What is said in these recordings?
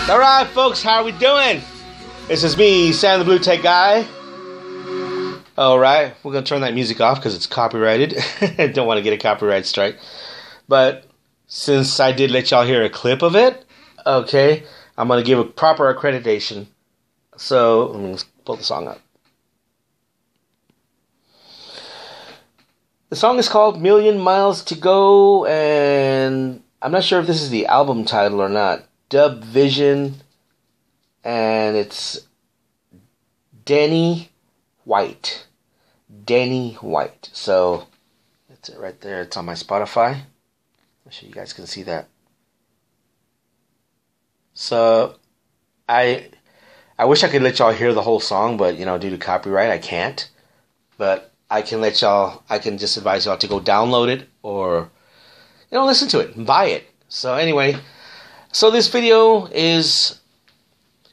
Alright folks, how are we doing? This is me, Sam the Blue Tech Guy. Alright, we're going to turn that music off because it's copyrighted. I don't want to get a copyright strike. But since I did let y'all hear a clip of it, okay, I'm going to give a proper accreditation. So, let me pull the song up. The song is called Million Miles to Go, and I'm not sure if this is the album title or not. Dub Vision, and it's Danny White. Danny White. So, that's it right there. It's on my Spotify. I'm sure you guys can see that. So, I wish I could let y'all hear the whole song, but, you know, due to copyright, I can't. But I can just advise y'all to go download it or, you know, listen to it and buy it. So anyway, so this video is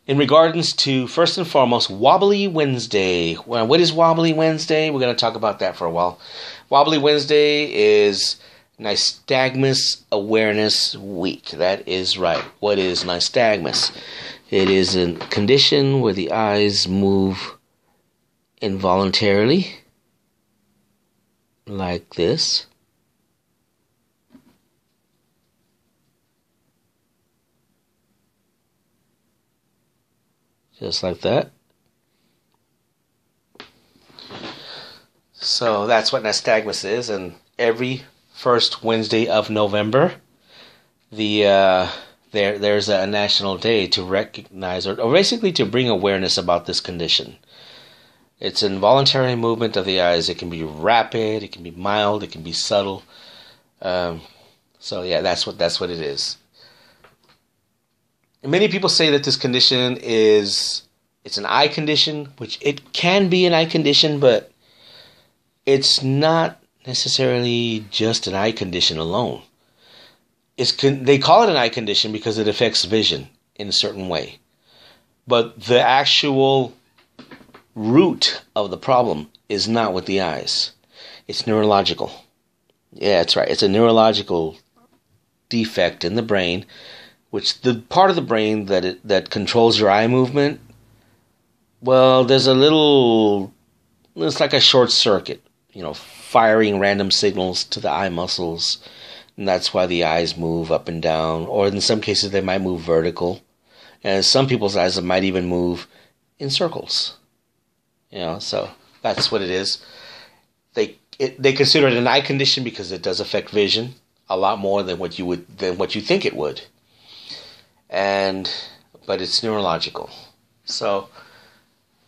in regards to, first and foremost, Wobbly Wednesday. Well, what is Wobbly Wednesday? We're going to talk about that for a while. Wobbly Wednesday is Nystagmus Awareness Week. That is right. What is nystagmus? It is a condition where the eyes move involuntarily, like this. Just like that. So that's what nystagmus is, and every first Wednesday of November, there's a national day to recognize or basically to bring awareness about this condition. It's an involuntary movement of the eyes. It can be rapid, it can be mild, it can be subtle. So yeah, that's what it is. Many people say that this condition it's an eye condition, which it can be an eye condition, but it's not necessarily just an eye condition alone. They call it an eye condition because it affects vision in a certain way. But the actual root of the problem is not with the eyes. It's neurological. Yeah, that's right. It's a neurological defect in the brain, which the part of the brain that controls your eye movement, well, there's it's like a short circuit, you know, firing random signals to the eye muscles, and that's why the eyes move up and down, or in some cases they might move vertical, and some people's eyes might even move in circles. You know, so that's what it is. They consider it an eye condition because it does affect vision a lot more than what you think it would. But it's neurological. So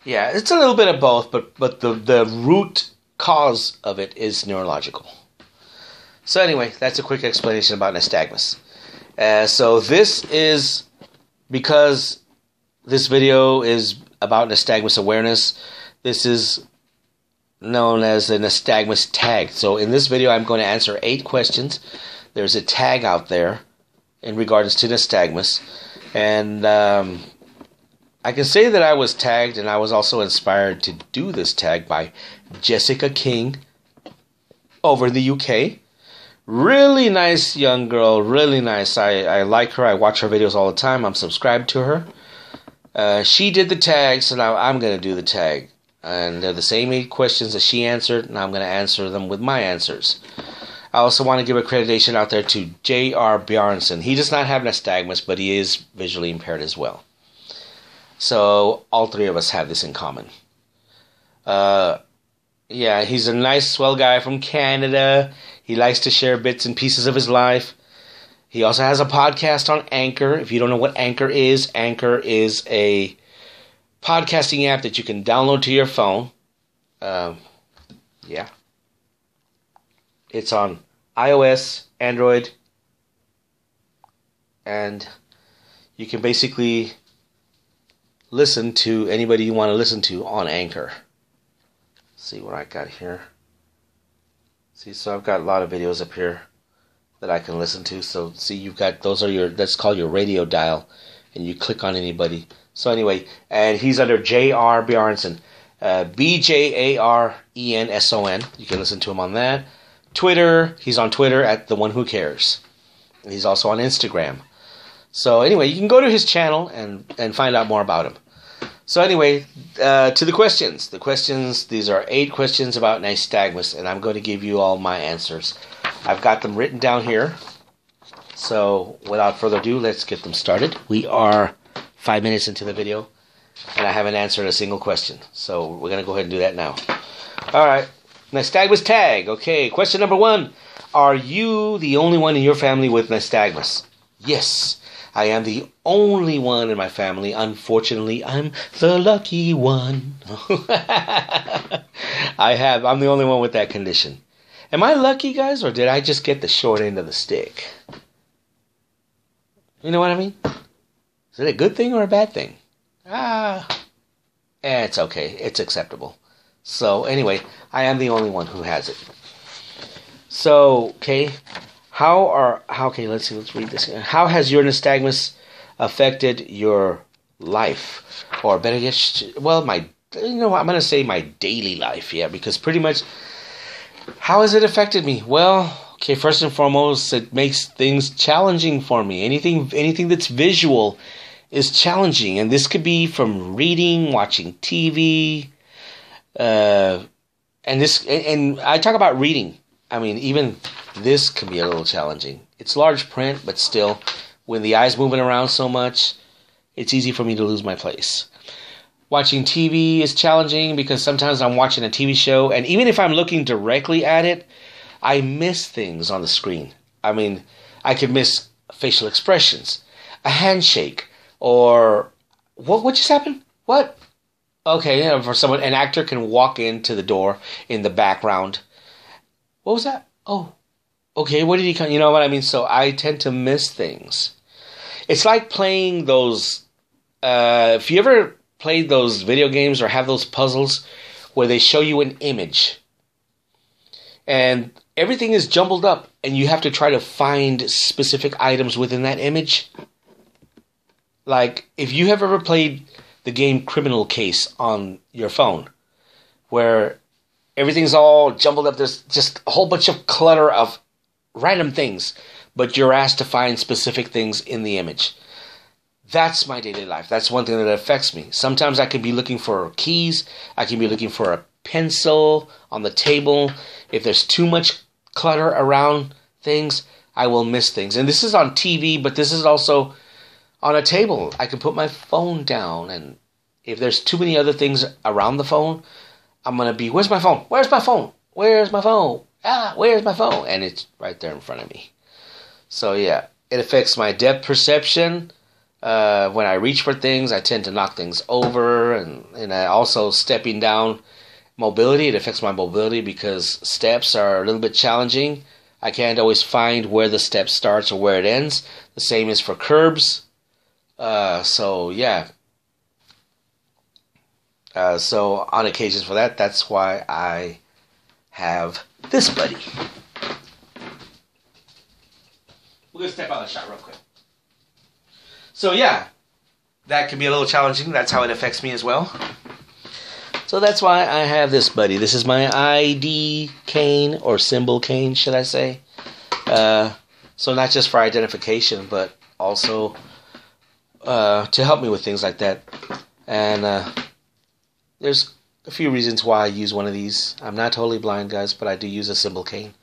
yeah, it's a little bit of both, but the root cause of it is neurological. So anyway, that's a quick explanation about nystagmus. So this is because this video is about nystagmus awareness. This is known as the Nystagmus Tag. So in this video, I'm going to answer 8 questions. There's a tag out there in regards to nystagmus. And I can say that I was tagged, and I was also inspired to do this tag by Jessica King over in the UK. Really nice young girl, really nice. I like her. I watch her videos all the time. I'm subscribed to her. She did the tag, so now I'm going to do the tag. And they're the same 8 questions that she answered, and I'm going to answer them with my answers. I also want to give accreditation out there to J.R. Bjarnson. He does not have nystagmus, but he is visually impaired as well. So all 3 of us have this in common. Yeah, he's a nice, swell guy from Canada. He likes to share bits and pieces of his life. He also has a podcast on Anchor. If you don't know what Anchor is a podcasting app that you can download to your phone. Yeah. It's on iOS, Android, and you can basically listen to anybody you want to listen to on Anchor. Let's see what I got here. See, so I've got a lot of videos up here that I can listen to. So see, you've got, that's called your radio dial, and you click on anybody. So anyway, and he's under J.R. Bjarnson, B-J-A-R-E-N-S-O-N. You can listen to him on that. Twitter, he's on Twitter at The One Who Cares. He's also on Instagram. So anyway, you can go to his channel and find out more about him. So anyway, to the questions. The questions, these are 8 questions about Nystagmus, and I'm going to give you all my answers. I've got them written down here. So without further ado, let's get them started. We are 5 minutes into the video, and I haven't answered a single question. So we're going to go ahead and do that now. All right. Nystagmus Tag. Okay, question number 1. Are you the only one in your family with Nystagmus? Yes, I am the only one in my family. Unfortunately, I'm the lucky one. I'm the only one with that condition. Am I lucky, guys, or did I just get the short end of the stick? You know what I mean? Is it a good thing or a bad thing? It's okay. It's acceptable. So, anyway, I am the only one who has it. So, okay, okay, let's read this. How has your Nystagmus affected your life? Or better yet, well, I'm going to say my daily life, yeah, because pretty much, how has it affected me? Well, okay, first and foremost, it makes things challenging for me. Anything that's visual is challenging, and this could be from reading, watching TV, and I talk about reading. I mean, even this can be a little challenging. It's large print, but still, when the eye's moving around so much, it's easy for me to lose my place. Watching TV is challenging because sometimes I'm watching a TV show, and even if I'm looking directly at it, I miss things on the screen. I mean, I could miss facial expressions, a handshake, or what just happened? What? Okay, yeah, for someone, an actor can walk into the door in the background. What was that? Oh, okay, what did he come? You know what I mean? So I tend to miss things. It's like playing those, if you ever played those video games or have those puzzles where they show you an image and everything is jumbled up and you have to try to find specific items within that image. Like, if you have ever played the game Criminal Case on your phone, where everything's all jumbled up, there's just a whole bunch of clutter of random things, but you're asked to find specific things in the image. That's my daily life. That's one thing that affects me. Sometimes I could be looking for keys. I can be looking for a pencil on the table. If there's too much clutter around things, I will miss things. And this is on TV, but this is also on a table. I can put my phone down, and if there's too many other things around the phone, I'm going to be, where's my phone? Where's my phone? Where's my phone? Where's my phone? And it's right there in front of me. So, yeah, it affects my depth perception. When I reach for things, I tend to knock things over. And I also, stepping down mobility, it affects my mobility because steps are a little bit challenging. I can't always find where the step starts or where it ends. The same is for curbs. So, yeah. So on occasions for that, that's why I have this buddy. We're going to step out of the shot real quick. So yeah, that can be a little challenging. That's how it affects me as well. So that's why I have this buddy. This is my ID cane, or symbol cane, should I say. So not just for identification, but also to help me with things like that. And there's a few reasons why I use one of these. I'm not totally blind, guys, but I do use a symbol cane.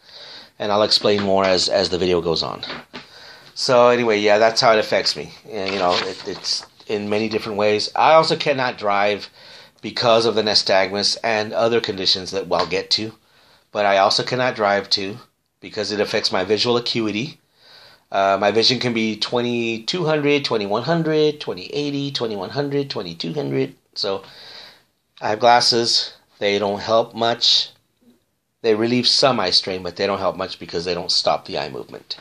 And I'll explain more as the video goes on. So anyway, yeah, that's how it affects me. And, you know, it's in many different ways. I also cannot drive because of the Nystagmus and other conditions that we'll get to. But I also cannot drive too because it affects my visual acuity. My vision can be 2200, 2100, 2080, 2100, 2200. So I have glasses. They don't help much. They relieve some eye strain, but they don't help much because they don't stop the eye movement.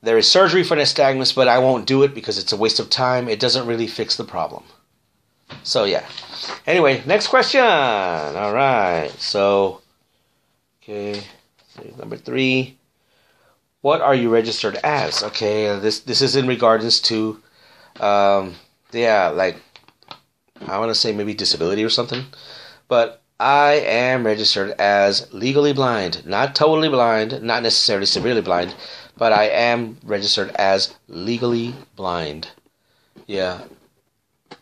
There is surgery for Nystagmus, but I won't do it because it's a waste of time. It doesn't really fix the problem. So, yeah. Anyway, next question. All right. So, okay. Number 3. What are you registered as? Okay, this is in regards to, yeah, like, I want to say maybe disability or something. But I am registered as legally blind. Not totally blind, not necessarily severely blind, but I am registered as legally blind. Yeah,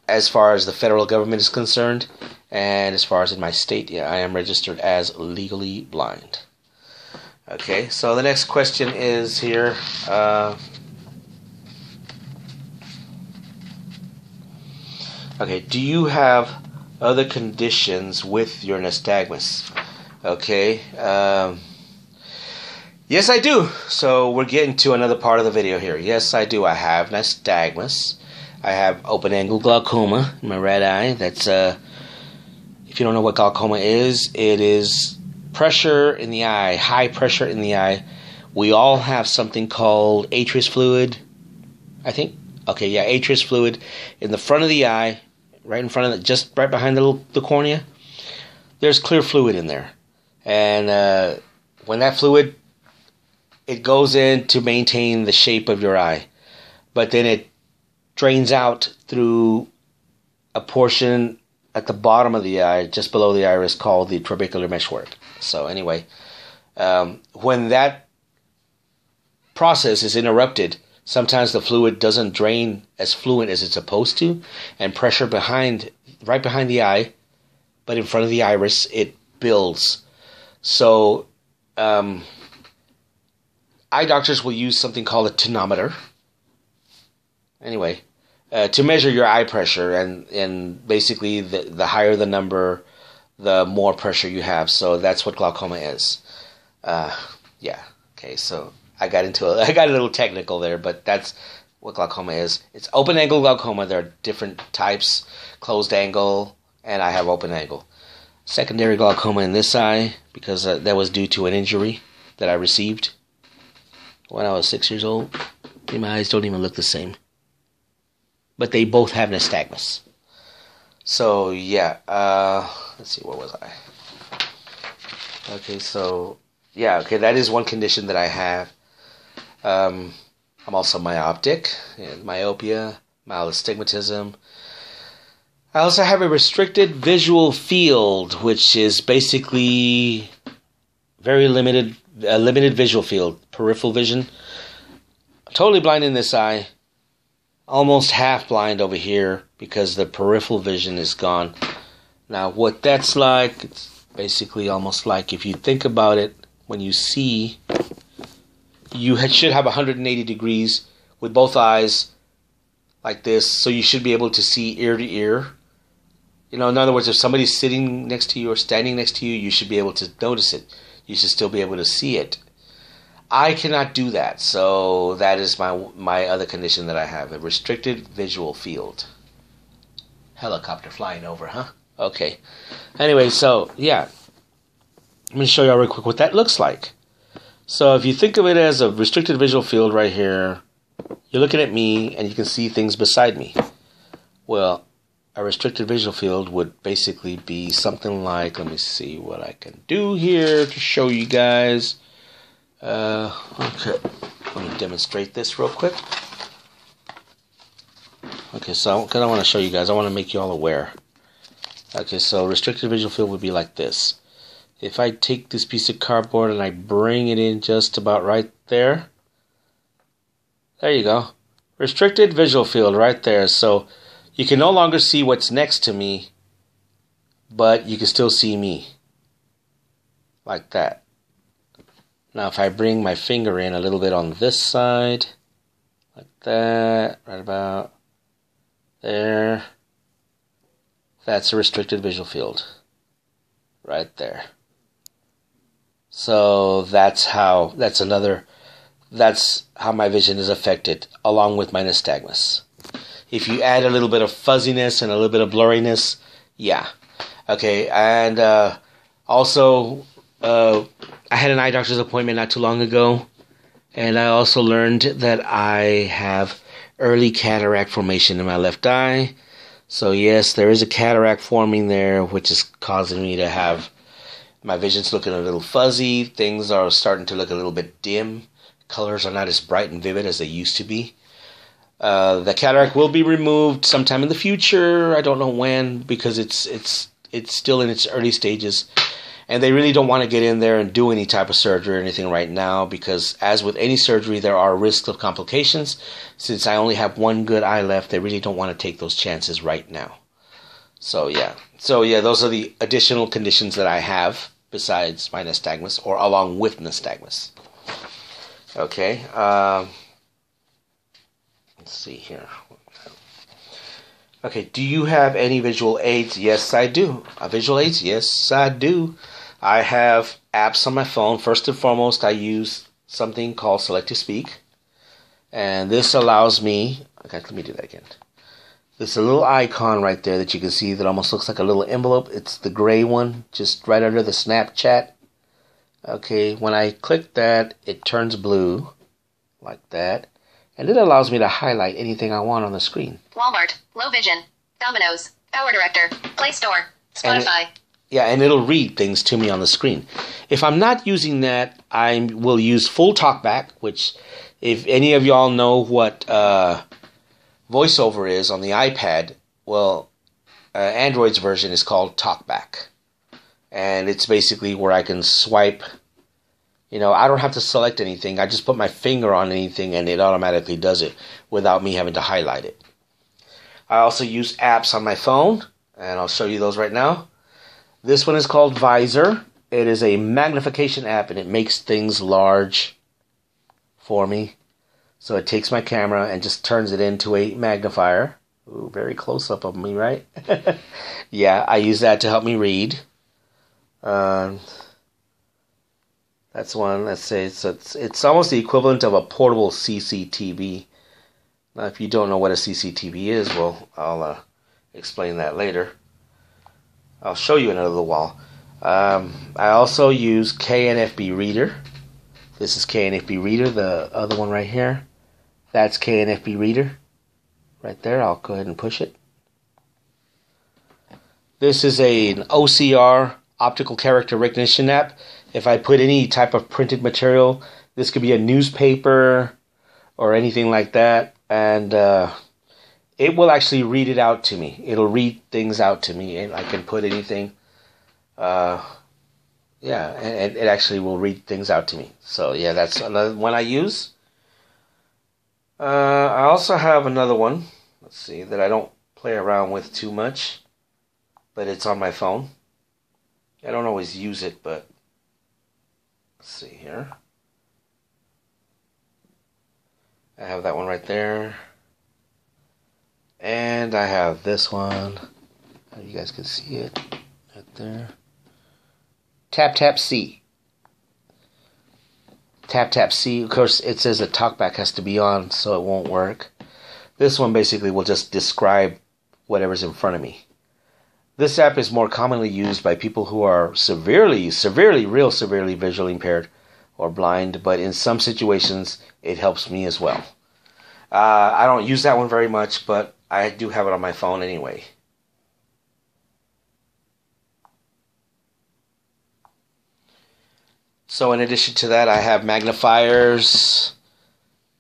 as far as the federal government is concerned, and as far as in my state, yeah, I am registered as legally blind. Okay, so the next question is here. Okay, do you have other conditions with your nystagmus? Okay, yes I do. So we're getting to another part of the video here. Yes I do. I have nystagmus. I have open-angle glaucoma in my red eye. That's, if you don't know what glaucoma is, it is pressure in the eye, high pressure in the eye. We all have something called aqueous fluid, I think. Okay, yeah, aqueous fluid in the front of the eye, right in front of it, just right behind the cornea. There's clear fluid in there. And when that fluid, it goes in to maintain the shape of your eye. But then it drains out through a portion at the bottom of the eye, just below the iris, called the trabecular meshwork. So anyway, when that process is interrupted, sometimes the fluid doesn't drain as fluent as it's supposed to, and pressure right behind the eye, but in front of the iris, it builds. So eye doctors will use something called a tonometer. Anyway, to measure your eye pressure, and basically the higher the number, the more pressure you have. So that's what glaucoma is. Yeah. Okay. So I got a little technical there, but that's what glaucoma is. It's open angle glaucoma. There are different types: closed angle, and I have open angle. Secondary glaucoma in this eye, because that was due to an injury that I received when I was 6 years old. My eyes don't even look the same. But they both have nystagmus. So, yeah. Let's see, where was I? Okay, so, yeah, okay, that is one condition that I have. I'm also myopic, myopia, mild astigmatism. I also have a restricted visual field, which is basically very limited visual field, peripheral vision. I'm totally blind in this eye. Almost half blind over here because the peripheral vision is gone. Now, what that's like, it's basically almost like, if you think about it, when you see, you should have 180 degrees with both eyes like this, so you should be able to see ear to ear. You know, in other words, if somebody's sitting next to you or standing next to you, you should be able to notice it. You should still be able to see it. I cannot do that, so that is my other condition that I have, a restricted visual field. Helicopter flying over, huh? Okay. Anyway, so, yeah. I'm going to show y'all real quick what that looks like. So if you think of it as a restricted visual field right here, you're looking at me and you can see things beside me. Well, a restricted visual field would basically be something like, let me see what I can do here to show you guys. Okay, let me demonstrate this real quick. Okay, so because I want to show you guys, I want to make you all aware. Okay, so restricted visual field would be like this. If I take this piece of cardboard and I bring it in just about right there, there you go. Restricted visual field right there. So you can no longer see what's next to me, but you can still see me. Like that. Now if I bring my finger in a little bit on this side, like that, right about there, that's a restricted visual field. Right there. So that's how my vision is affected, along with my nystagmus. If you add a little bit of fuzziness and a little bit of blurriness, yeah. Okay, and also, I had an eye doctor's appointment not too long ago, and I also learned that I have early cataract formation in my left eye. So yes, there is a cataract forming there, which is causing me to have my vision's looking a little fuzzy. Things are starting to look a little bit dim. Colors are not as bright and vivid as they used to be. The cataract will be removed sometime in the future. I don't know when, because it's still in its early stages. And they really don't want to get in there and do any type of surgery or anything right now because, as with any surgery, there are risks of complications. Since I only have one good eye left, they really don't want to take those chances right now. So yeah, those are the additional conditions that I have besides my nystagmus, or along with nystagmus. Okay, let's see here. Okay, do you have any visual aids? Yes, I do. Visual aids? Yes, I do. I have apps on my phone. First and foremost, I use something called Select to Speak. And this allows me... Okay, let me do that again. There's a little icon right there that you can see that almost looks like a little envelope. It's the gray one, just right under the Snapchat. Okay, when I click that, it turns blue, like that. And it allows me to highlight anything I want on the screen. Walmart, Low Vision, Domino's, Power Director, Play Store, Spotify. And it'll read things to me on the screen. If I'm not using that, I will use full talkback, which, if any of y'all know what VoiceOver is on the iPad, well, Android's version is called TalkBack. And it's basically where I can swipe. You know, I don't have to select anything. I just put my finger on anything and it automatically does it without me having to highlight it. I also use apps on my phone, and I'll show you those right now. This one is called Visor. It is a magnification app, and it makes things large for me. So it takes my camera and just turns it into a magnifier. Ooh, very close up of me, right? Yeah, I use that to help me read. That's one. Let's say it's almost the equivalent of a portable CCTV. Now, if you don't know what a CCTV is, well, I'll explain that later. I'll show you another wall. I also use KNFB Reader. This is KNFB Reader, the other one right here. That's KNFB Reader. Right there, I'll go ahead and push it. This is an OCR, optical character recognition app. If I put any type of printed material, this could be a newspaper or anything like that, and it will actually read it out to me. It'll read things out to me, and I can put anything. Yeah, and it actually will read things out to me. So yeah, that's another one I use. I also have another one, let's see, that I don't play around with too much, but it's on my phone. I don't always use it, but let's see here. I have that one right there. And I have this one. You guys can see it right there. Tap C. Tap C. Of course, it says that TalkBack has to be on, so it won't work. This one basically will just describe whatever's in front of me. This app is more commonly used by people who are severely visually impaired or blind, but in some situations it helps me as well. I don't use that one very much, but I do have it on my phone anyway. So in addition to that, I have magnifiers,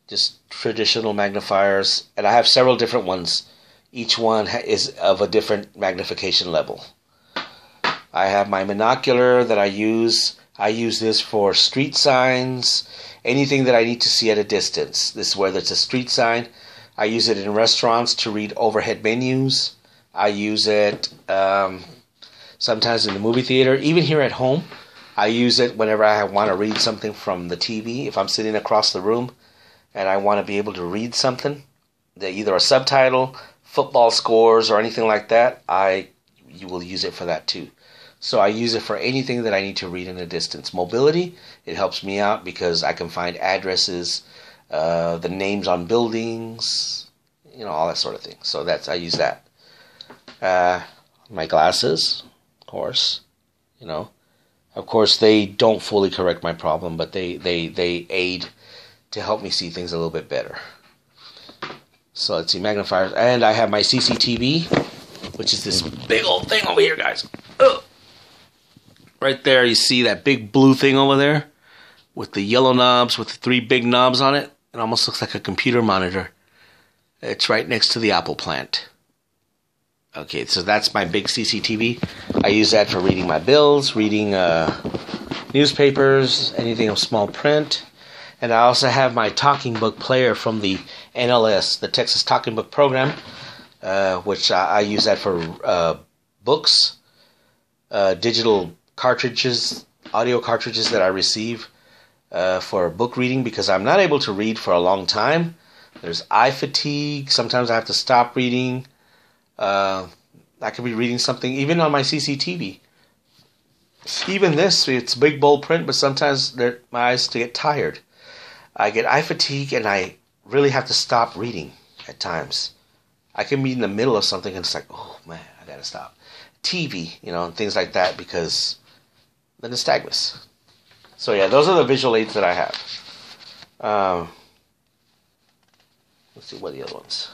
just traditional magnifiers, and I have several different ones. Each one is of a different magnification level. I have my monocular that I use. I use this for street signs, anything that I need to see at a distance. This is whether it's a street sign. I use it in restaurants to read overhead menus. I use it sometimes in the movie theater. Even here at home, I use it whenever I want to read something from the TV. If I'm sitting across the room and I want to be able to read something, either a subtitle, football scores, or anything like that, you will use it for that too. So I use it for anything that I need to read in a distance. Mobility, it helps me out because I can find addresses, the names on buildings, all that sort of thing. So I use that. My glasses, of course, Of course, they don't fully correct my problem, but they aid to help me see things a little bit better. So let's see, magnifiers. And I have my CCTV, which is this big old thing over here, guys. Ugh. Right there, you see that big blue thing over there with the yellow knobs, with the 3 big knobs on it. It almost looks like a computer monitor. It's right next to the Apple plant. Okay, so that's my big CCTV. I use that for reading my bills, reading newspapers, anything of small print. And I also have my talking book player from the NLS, the Texas Talking Book Program, which I use that for books, digital cartridges, audio cartridges that I receive for book reading because I'm not able to read for a long time. There's eye fatigue. Sometimes I have to stop reading. I could be reading something even on my CCTV. Even this, it's big bold print, but sometimes my eyes get tired. I get eye fatigue and I really have to stop reading at times. I can be in the middle of something and it's like, oh man, I gotta stop. TV, and things like that because the nystagmus. So yeah, those are the visual aids that I have. Let's see, what are the other ones?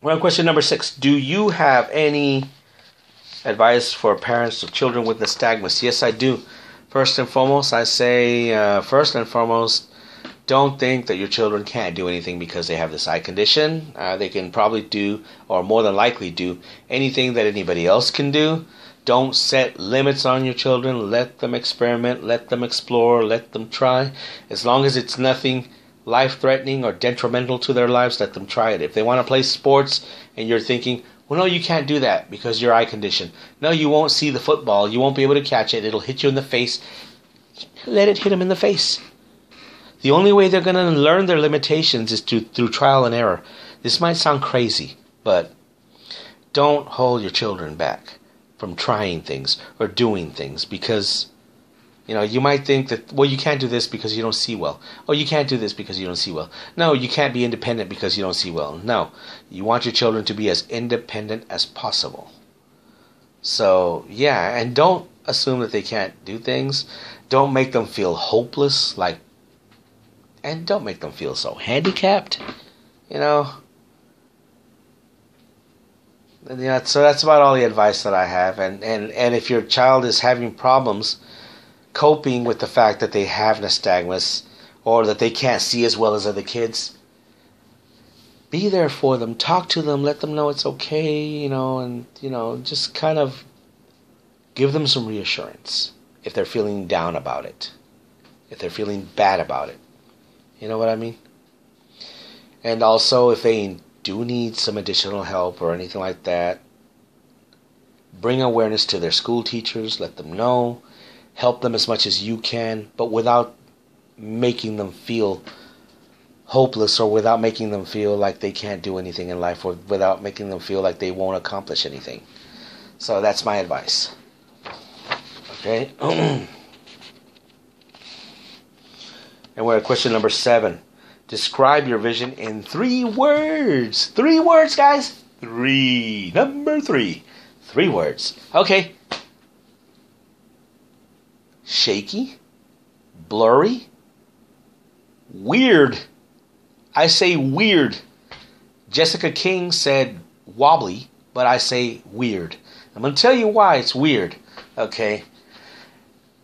Well, question number 6. Do you have any advice for parents of children with nystagmus? Yes, I do. First and foremost, I say, don't think that your children can't do anything because they have this eye condition. They can probably do, or more than likely do, anything that anybody else can do. Don't set limits on your children. Let them experiment, let them explore, let them try. As long as it's nothing life-threatening or detrimental to their lives, let them try it. If they want to play sports and you're thinking, well, no, you can't do that because your eye condition. No, you won't see the football. You won't be able to catch it. It'll hit you in the face. Let it hit them in the face. The only way they're going to learn their limitations is through trial and error. This might sound crazy, but don't hold your children back from trying things or doing things because, you might think that, well, you can't do this because you don't see well. Oh, you can't do this because you don't see well. No, you can't be independent because you don't see well. No, you want your children to be as independent as possible. So, yeah, and don't assume that they can't do things. Don't make them feel hopeless, and don't make them feel so handicapped, And, so that's about all the advice that I have. And if your child is having problems coping with the fact that they have nystagmus or that they can't see as well as other kids, be there for them. Talk to them. Let them know it's okay, and, just kind of give them some reassurance if they're feeling down about it, if they're feeling bad about it. You know what I mean? And also, if they do need some additional help or anything like that, bring awareness to their school teachers, let them know, help them as much as you can, but without making them feel hopeless or without making them feel like they can't do anything in life or without making them feel like they won't accomplish anything. So that's my advice. Okay? And we're at question number 7. Describe your vision in 3 words. 3 words, guys. 3. Number 3. 3 words. Okay. Shaky. Blurry. Weird. I say weird. Jessica King said wobbly, but I say weird. I'm going to tell you why it's weird. Okay.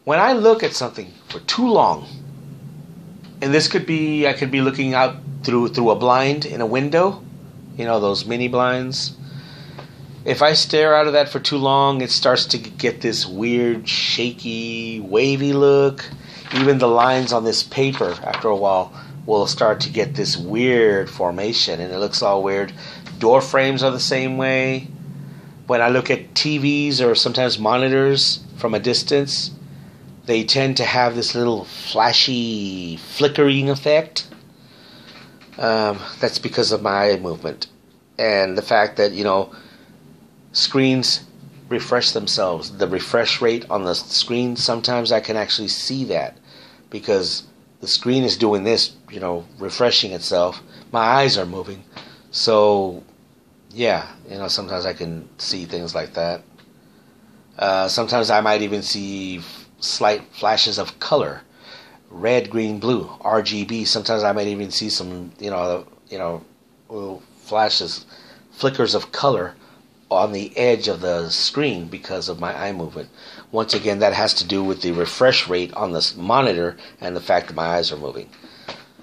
When I look at something for too long, and this could be, I could be looking out through a blind in a window, those mini blinds. If I stare out of that for too long, it starts to get this weird, shaky, wavy look. Even the lines on this paper, after a while, will start to get this weird formation, and it looks all weird. Door frames are the same way. When I look at TVs or sometimes monitors from a distance, they tend to have this little flashy, flickering effect. That's because of my eye movement. And the fact that, screens refresh themselves. The refresh rate on the screen, sometimes I can actually see that. Because the screen is doing this, refreshing itself. My eyes are moving. So, yeah, sometimes I can see things like that. Sometimes I might even see slight flashes of color, red, green, blue, RGB. Sometimes I might even see some, little flashes, flickers of color on the edge of the screen because of my eye movement. Once again, that has to do with the refresh rate on the monitor and the fact that my eyes are moving.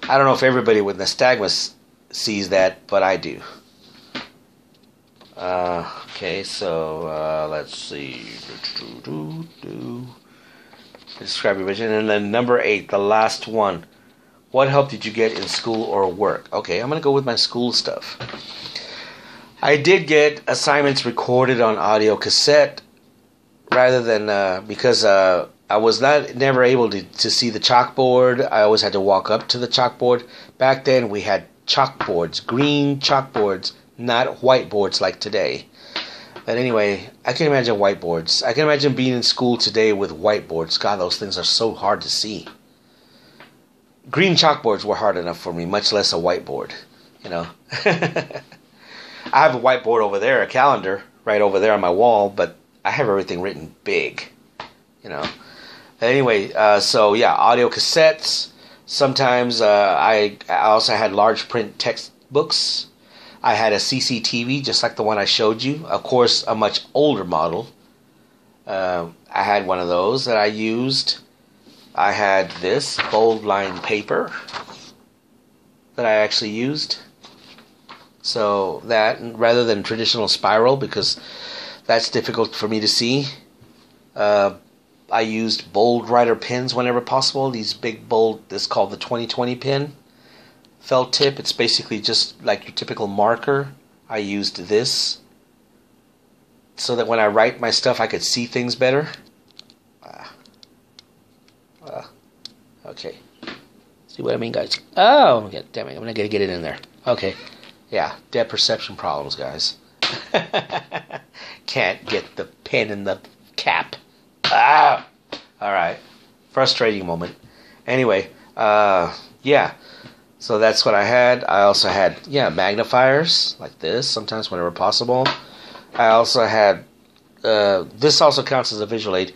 I don't know if everybody with nystagmus sees that, but I do. Okay, so let's see. Describe your vision. And then number 8, the last one. What help did you get in school or work? Okay, I'm going to go with my school stuff. I did get assignments recorded on audio cassette rather than because I was never able to see the chalkboard. I always had to walk up to the chalkboard. Back then we had chalkboards, green chalkboards, not whiteboards like today. But anyway, I can imagine whiteboards. I can imagine being in school today with whiteboards. God, those things are so hard to see. Green chalkboards were hard enough for me, much less a whiteboard, you know. I have a whiteboard over there, a calendar, right over there on my wall, but I have everything written big, you know. Anyway, so yeah, audio cassettes. Sometimes I also had large print textbooks. I had a CCTV, just like the one I showed you. Of course, a much older model. I had one of those that I used. I had this bold line paper that I actually used. So that, rather than traditional spiral, because that's difficult for me to see, I used bold writer pens whenever possible. These big bold, this is called the 2020 pen. Felt tip, it's basically just like your typical marker. I used this so that when I write my stuff I could see things better. Okay. See what I mean, guys? Oh, okay, damn it, I'm gonna get it in there. Okay. Yeah, depth perception problems, guys. Can't get the pen in the cap. Ah! Alright. Frustrating moment. Anyway, yeah. So that's what I had. I also had, magnifiers, like this, sometimes whenever possible. I also had, this also counts as a visual aid.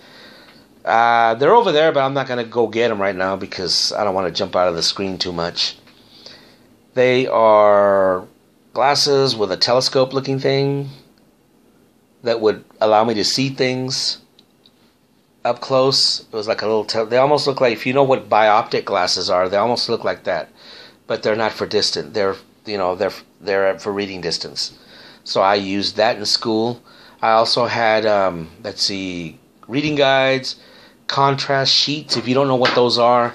They're over there, but I'm not going to go get them right now because I don't want to jump out of the screen too much. They are glasses with a telescope-looking thing that would allow me to see things up close. It was like a little, they almost look like, if you know what bioptic glasses are, they almost look like that. But they're not for distant. They're they're for reading distance. So I used that in school. I also had reading guides, contrast sheets. If you don't know what those are,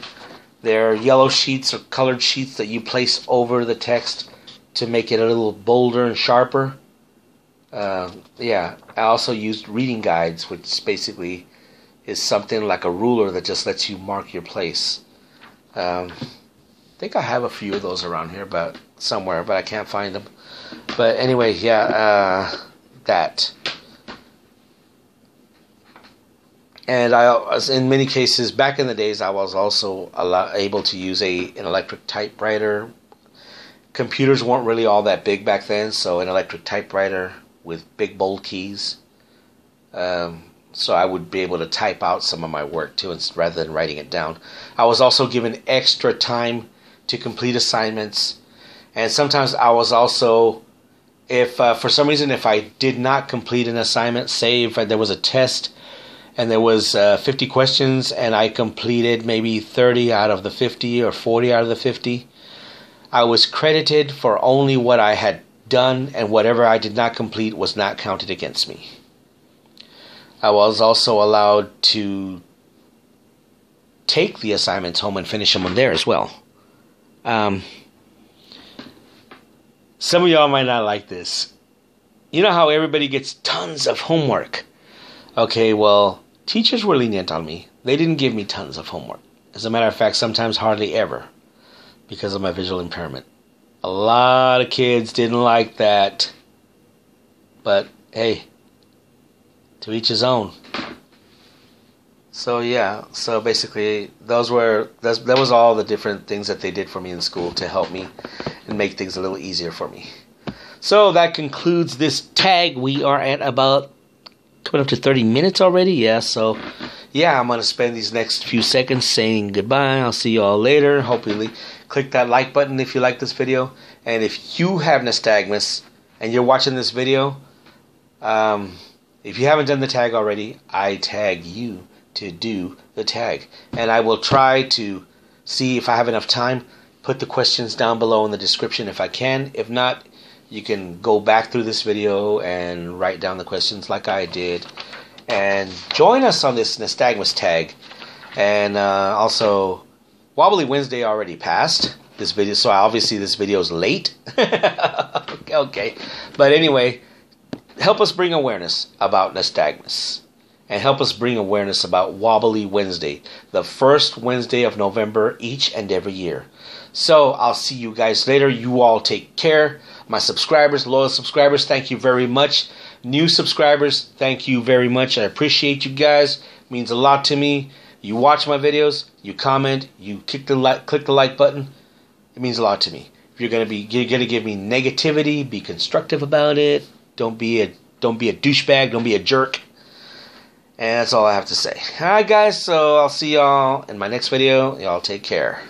they're yellow sheets or colored sheets that you place over the text to make it a little bolder and sharper. I also used reading guides, which basically is something like a ruler that just lets you mark your place. I think I have a few of those around here, but I can't find them. But anyway, that. And I was, in many cases, back in the days, I was also able to use an electric typewriter. Computers weren't really all that big back then, so an electric typewriter with big bold keys. So I would be able to type out some of my work too, rather than writing it down. I was also given extra time to complete assignments, and sometimes I was also, if for some reason if I did not complete an assignment, say if there was a test and there was 50 questions and I completed maybe 30 out of the 50 or 40 out of the 50, I was credited for only what I had done, and whatever I did not complete was not counted against me. I was also allowed to take the assignments home and finish them on there as well. Some of y'all might not like this. You know how everybody gets tons of homework? Okay, well, teachers were lenient on me. They didn't give me tons of homework. As a matter of fact, sometimes hardly ever, because of my visual impairment. A lot of kids didn't like that. But, hey, to each his own. So so basically that was all the different things that they did for me in school to help me and make things a little easier for me. So that concludes this tag. We are at about coming up to 30 minutes already. So I'm going to spend these next few seconds saying goodbye. I'll see you all later. Hopefully click that like button if you like this video. And if you have nystagmus and you're watching this video, if you haven't done the tag already, I tag you to do the tag. And I will try to see if I have enough time, put the questions down below in the description if I can. If not, you can go back through this video and write down the questions like I did. And join us on this Nystagmus Tag. And also, Wobbly Wednesday already passed this video, so obviously this video is late. Okay. But anyway, help us bring awareness about Nystagmus. And help us bring awareness about Wobbly Wednesday, the first Wednesday of November each and every year. So I'll see you guys later. You all take care. My subscribers, loyal subscribers, thank you very much. New subscribers, thank you very much. I appreciate you guys. It means a lot to me. You watch my videos, you comment, you click the like button. It means a lot to me. If you're gonna give me negativity, be constructive about it. Don't be a douchebag. Don't be a jerk. And that's all I have to say. Alright guys, so I'll see y'all in my next video. Y'all take care.